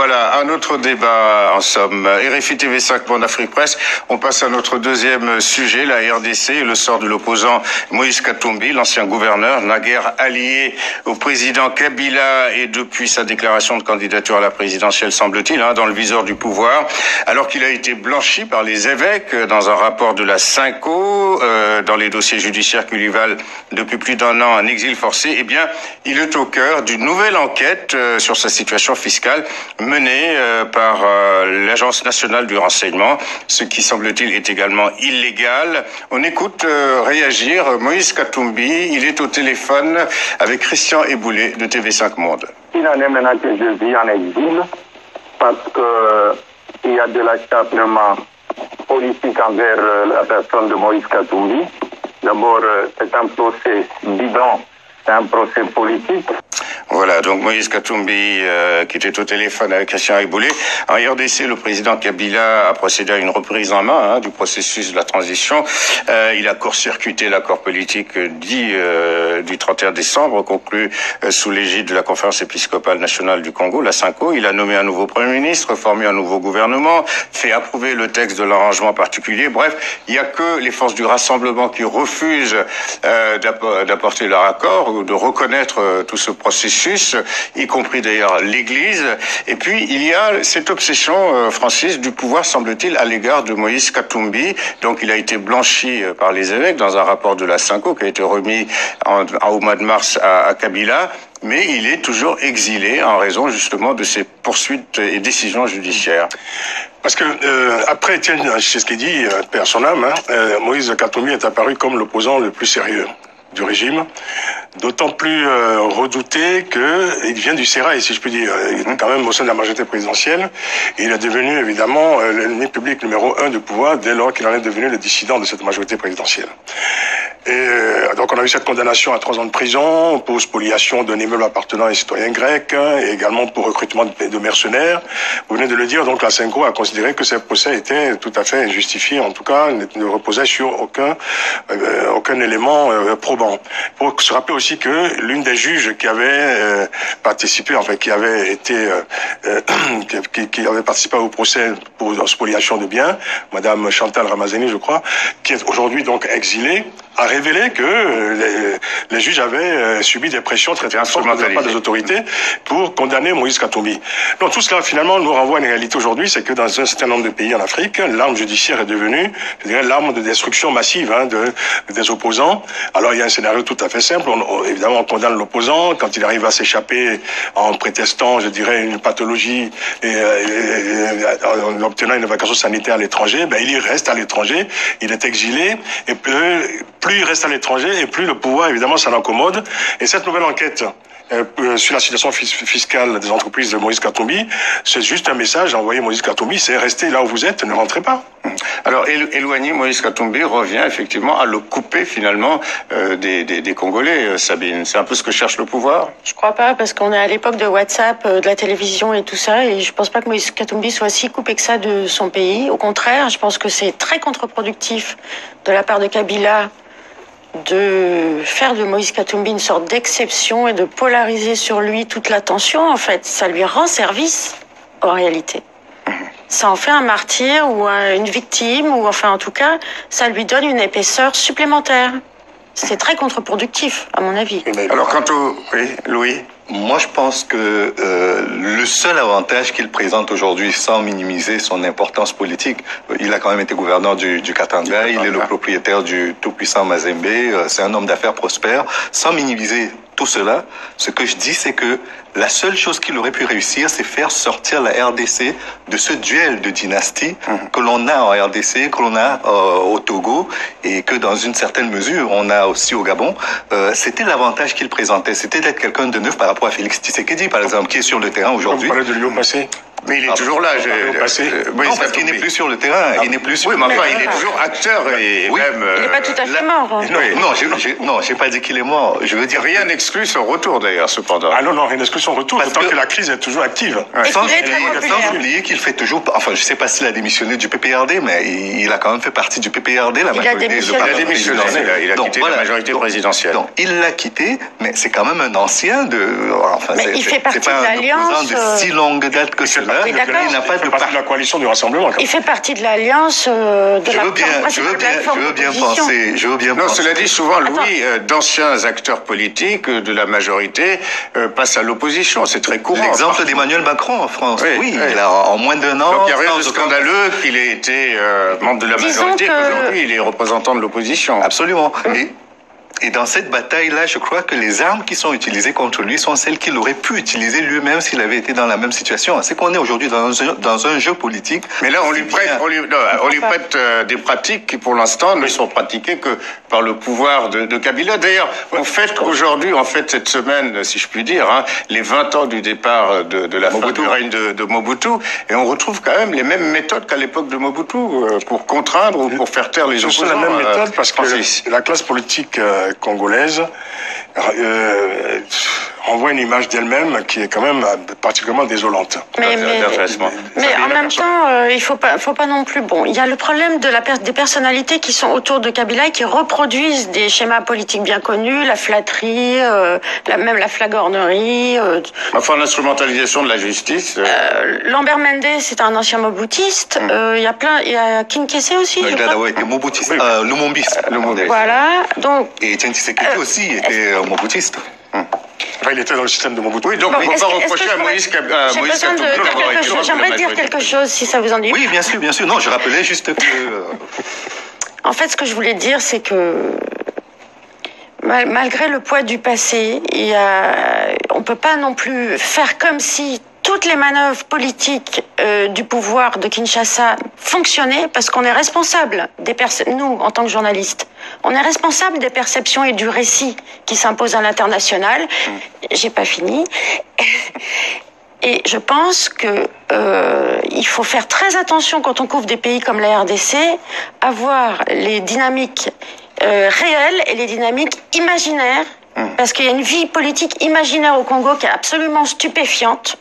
Voilà, un autre débat en somme. RFI TV5 Monde Afrique Presse. On passe à notre deuxième sujet, la RDC et le sort de l'opposant Moïse Katumbi, l'ancien gouverneur, naguère allié au président Kabila et depuis sa déclaration de candidature à la présidentielle, semble-t-il, dans le viseur du pouvoir, alors qu'il a été blanchi par les évêques dans un rapport de la Cinco, dans les dossiers judiciaires qui lui valent depuis plus d'un an un exil forcé. Eh bien, il est au cœur d'une nouvelle enquête sur sa situation fiscale menée par l'Agence nationale du renseignement, ce qui semble-t-il est également illégal. On écoute réagir Moïse Katumbi. Il est au téléphone avec Christian Eboulé de TV5 Monde. Il en est maintenant que je vis en exil parce qu'il y a de l'acharnement politique envers la personne de Moïse Katumbi. D'abord, c'est un procès bidon, c'est un procès politique. Voilà, donc Moïse Katumbi qui était au téléphone avec Christian Eboulé. En RDC, le président Kabila a procédé à une reprise en main du processus de la transition. Il a court-circuité l'accord politique dit du 31 décembre, conclu sous l'égide de la Conférence épiscopale nationale du Congo, la Cinco. Il a nommé un nouveau Premier ministre, formé un nouveau gouvernement, fait approuver le texte de l'arrangement particulier. Bref, il n'y a que les forces du rassemblement qui refusent d'apporter leur accord ou de reconnaître tout ce processus, y compris d'ailleurs l'Église. Et puis, il y a cette obsession, Francis, du pouvoir, semble-t-il, à l'égard de Moïse Katumbi. Donc, il a été blanchi par les évêques dans un rapport de la Cinco qui a été remis au mois de mars à Kabila. Mais il est toujours exilé en raison, justement, de ses poursuites et décisions judiciaires. Parce que, après Étienne Tshisekedi, perd son âme, Moïse Katumbi est apparu comme l'opposant le plus sérieux du régime, d'autant plus redouté qu'il vient du sérail, si je puis dire. Il est quand même au sein de la majorité présidentielle. Et il est devenu, évidemment, l'ennemi public numéro 1 du pouvoir dès lors qu'il en est devenu le dissident de cette majorité présidentielle. Et donc on a eu cette condamnation à 3 ans de prison pour spoliation d'un immeuble appartenant à un citoyen grec et également pour recrutement de mercenaires. Vous venez de le dire, donc la Cinco a considéré que ce procès était tout à fait injustifié, en tout cas ne reposait sur aucun élément probant. Il faut se rappeler aussi que l'une des juges qui avait participé, enfin qui avait été qui avait participé au procès pour spoliation de biens, Madame Chantal Ramazani, je crois, qui est aujourd'hui donc exilée, a révélé que les juges avaient subi des pressions très fortes de la part des autorités pour condamner Moïse Katumbi. Donc tout cela finalement nous renvoie à une réalité aujourd'hui, c'est que dans un certain nombre de pays en Afrique, l'arme judiciaire est devenue, je dirais, l'arme de destruction massive des opposants. Alors il y a un scénario tout à fait simple. Évidemment, on condamne l'opposant quand il arrive à s'échapper en prétestant, je dirais, une pathologie et en obtenant une vacation sanitaire à l'étranger. Ben il y reste à l'étranger, il est exilé et plus il reste à l'étranger et plus le pouvoir, évidemment, s'en accommode. Et cette nouvelle enquête sur la situation fiscale des entreprises de Moïse Katumbi, c'est juste un message envoyé à Moïse Katumbi, c'est restez là où vous êtes, ne rentrez pas. Alors, éloigner Moïse Katumbi revient effectivement à le couper finalement des Congolais, Sabine. C'est un peu ce que cherche le pouvoir? Je crois pas, parce qu'on est à l'époque de WhatsApp, de la télévision et tout ça, et je pense pas que Moïse Katumbi soit si coupé que ça de son pays. Au contraire, je pense que c'est très contre-productif de la part de Kabila de faire de Moïse Katumbi une sorte d'exception et de polariser sur lui toute l'attention. En fait, ça lui rend service, en réalité. Ça en fait un martyr ou une victime, ou enfin en tout cas, ça lui donne une épaisseur supplémentaire. C'est très contre-productif, à mon avis. Alors quant au... Oui, Louis? Moi, je pense que le seul avantage qu'il présente aujourd'hui, sans minimiser son importance politique, il a quand même été gouverneur du Katanga, il est le propriétaire du tout-puissant Mazembe, c'est un homme d'affaires prospère. Sans minimiser tout cela, ce que je dis, c'est que la seule chose qu'il aurait pu réussir, c'est faire sortir la RDC de ce duel de dynastie que l'on a en RDC, que l'on a au Togo, et que dans une certaine mesure, on a aussi au Gabon. C'était l'avantage qu'il présentait, c'était d'être quelqu'un de neuf par rapport à Félix Tshisekedi, par exemple, qui est sur le terrain aujourd'hui. On parlait de Lyon passé. Mais il est toujours là. Non, parce qu'il n'est plus sur le terrain. Il n'est plus sur le terrain. Oui, mais enfin, il est toujours acteur et oui. même... Il n'est pas tout à fait mort. Non, j'ai pas dit qu'il est mort. Je veux dire... Rien n'exclut son retour, d'ailleurs, cependant. Ah non, rien n'exclut depuis son retour, d'autant que la crise est toujours active. Et qu'il est très populaire. Sans oublier qu'il fait toujours, enfin, je sais pas s'il a démissionné du PPRD, mais il a quand même fait partie du PPRD, la majorité. Il a démissionné, il a quitté la majorité présidentielle. Donc, il l'a quitté, mais c'est quand même un ancien de, enfin, mais il fait partie de l'alliance. De si longue date que cela. Oui, d'accord. Il n'a pas de partie de la coalition du Rassemblement. Il fait partie de l'alliance de la plateforme d'opposition. Je veux bien non, penser. cela dit, souvent, Louis, d'anciens acteurs politiques de la majorité passent à l'opposition. C'est très courant. L'exemple d'Emmanuel Macron en France. Oui, il a en moins d'un an. Donc il n'y a rien de scandaleux qu'il ait été membre de la majorité. Aujourd'hui, il est représentant de l'opposition. Absolument. Et dans cette bataille-là, je crois que les armes qui sont utilisées contre lui sont celles qu'il aurait pu utiliser lui-même s'il avait été dans la même situation. C'est qu'on est aujourd'hui dans un jeu politique. Mais là, on lui prête des pratiques qui, pour l'instant, ne sont pratiquées que par le pouvoir de Kabila. D'ailleurs, on fête aujourd'hui, cette semaine, si je puis dire, les 20 ans du départ de la fin du règne de Mobutu. Et on retrouve quand même les mêmes méthodes qu'à l'époque de Mobutu pour contraindre ou pour faire taire les opposants. C'est la même méthode parce que la classe politique congolaise renvoie une image d'elle-même qui est quand même particulièrement désolante. Mais en même temps, il faut pas non plus. Bon, il y a le problème de des personnalités qui sont autour de Kabila et qui reproduisent des schémas politiques bien connus, la flatterie, même la flagornerie. L'instrumentalisation de la justice. Lambert Mende, c'est un ancien moboutiste. Il y a Kinkese aussi. Il a été moboutiste, Lumumbiste. Voilà, donc. Et Etienne Tshisekedi aussi était moboutiste. Enfin, il était dans le système de Mobutu. Oui, donc on ne peut pas reprocher à Moïse Katumbi d'avoir été... J'aimerais dire quelque chose, si ça vous ennuie. Oui, bien sûr, bien sûr. Non, je rappelais juste que... En fait, ce que je voulais dire, c'est que malgré le poids du passé, on ne peut pas non plus faire comme si toutes les manœuvres politiques du pouvoir de Kinshasa fonctionnaient, parce qu'on est responsable nous, en tant que journalistes, on est responsable des perceptions et du récit qui s'impose à l'international. J'ai pas fini. Et je pense que il faut faire très attention quand on couvre des pays comme la RDC, à voir les dynamiques réelles et les dynamiques imaginaires, parce qu'il y a une vie politique imaginaire au Congo qui est absolument stupéfiante.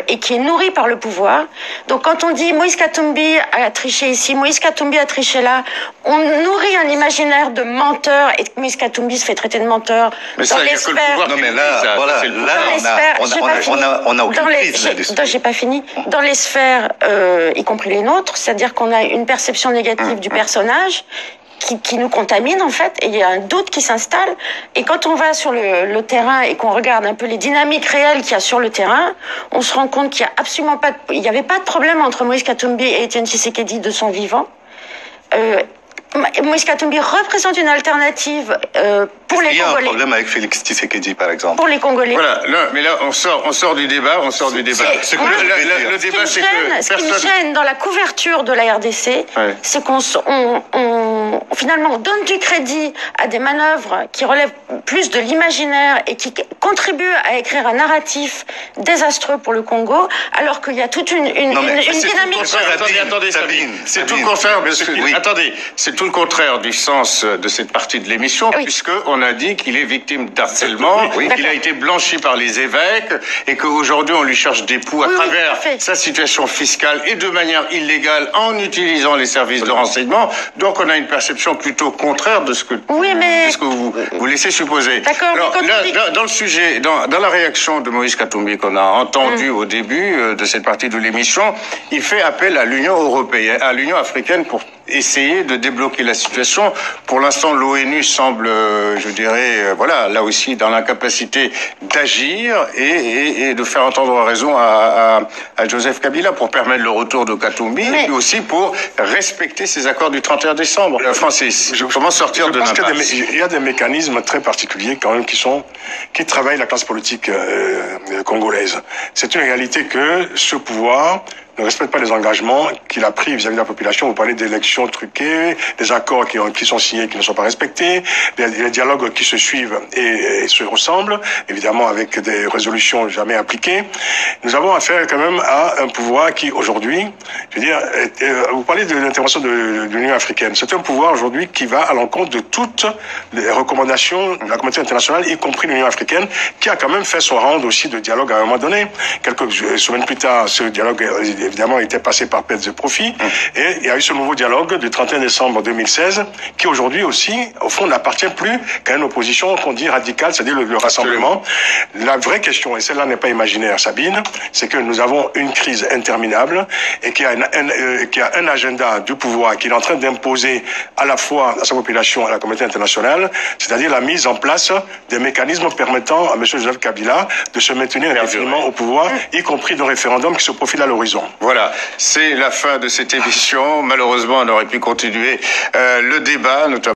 Et qui est nourri par le pouvoir. Donc quand on dit Moïse Katumbi a triché ici, Moïse Katumbi a triché là, on nourrit un imaginaire de menteur, et Moïse Katumbi se fait traiter de menteur dans les sphères. Non mais là, voilà, on a aucune prise là-dessus. J'ai pas fini. Dans les sphères, y compris les nôtres, c'est-à-dire qu'on a une perception négative du personnage qui nous contamine en fait, et il y a un doute qui s'installe. Et quand on va sur le terrain et qu'on regarde un peu les dynamiques réelles qu'il y a sur le terrain, on se rend compte qu'il y a absolument pas, il n'y avait pas de problème entre Moïse Katumbi et Etienne Tshisekedi de son vivant. Moïse Katumbi représente une alternative pour les Congolais. Il y a un problème avec Félix Tshisekedi, par exemple. Pour les Congolais. Voilà, mais là, on sort du débat, le débat, c'est que ce qui me gêne dans la couverture de la RDC, c'est qu'on finalement, on donne du crédit à des manœuvres qui relèvent plus de l'imaginaire et qui contribuent à écrire un narratif désastreux pour le Congo, alors qu'il y a toute une dynamique. Attendez, Sabine. C'est tout le contraire. Attendez, c'est tout le contraire du sens de cette partie de l'émission, puisque on a dit qu'il est victime d'harcèlement, qu'il a été blanchi par les évêques, et qu'aujourd'hui on lui cherche des poux à travers sa situation fiscale et de manière illégale en utilisant les services de renseignement. Donc on a une perception plutôt contraire de ce que vous laissez supposer. D'accord. Dans le sujet, dans la réaction de Moïse Katumbi qu'on a entendu au début de cette partie de l'émission, il fait appel à l'Union européenne, à l'Union africaine pour essayer de débloquer la situation. Pour l'instant, l'ONU semble, je dirais, là aussi dans l'incapacité d'agir et de faire entendre raison à Joseph Kabila pour permettre le retour de Katumbi et puis aussi pour respecter ces accords du 31 décembre. Francis, comment sortir de l'impasse? Il y a des mécanismes très particuliers quand même qui travaillent la classe politique congolaise. C'est une réalité que ce pouvoir ne respecte pas les engagements qu'il a pris vis-à-vis de la population. Vous parlez d'élections truquées, des accords qui sont signés qui ne sont pas respectés, des dialogues qui se suivent et se ressemblent, évidemment avec des résolutions jamais appliquées. Nous avons affaire quand même à un pouvoir qui aujourd'hui, je veux dire, vous parlez de l'intervention de l'Union africaine. C'est un pouvoir aujourd'hui qui va à l'encontre de toutes les recommandations de la communauté internationale, y compris l'Union africaine, qui a quand même fait son round aussi de dialogue à un moment donné. Quelques semaines plus tard, ce dialogue, évidemment, était passé par perte de profit. Et il y a eu ce nouveau dialogue du 31 décembre 2016, qui aujourd'hui aussi, au fond, n'appartient plus qu'à une opposition qu'on dit radicale, c'est-à-dire le rassemblement. La vraie question, et celle-là n'est pas imaginaire, Sabine, c'est que nous avons une crise interminable et qu'il y a un agenda du pouvoir qu'il est en train d'imposer à la fois à sa population et à la communauté internationale, c'est-à-dire la mise en place des mécanismes permettant à M. Joseph Kabila de se maintenir indéfiniment au pouvoir, y compris d'un référendum qui se profile à l'horizon. Voilà, c'est la fin de cette émission. Malheureusement, on aurait pu continuer le débat, notamment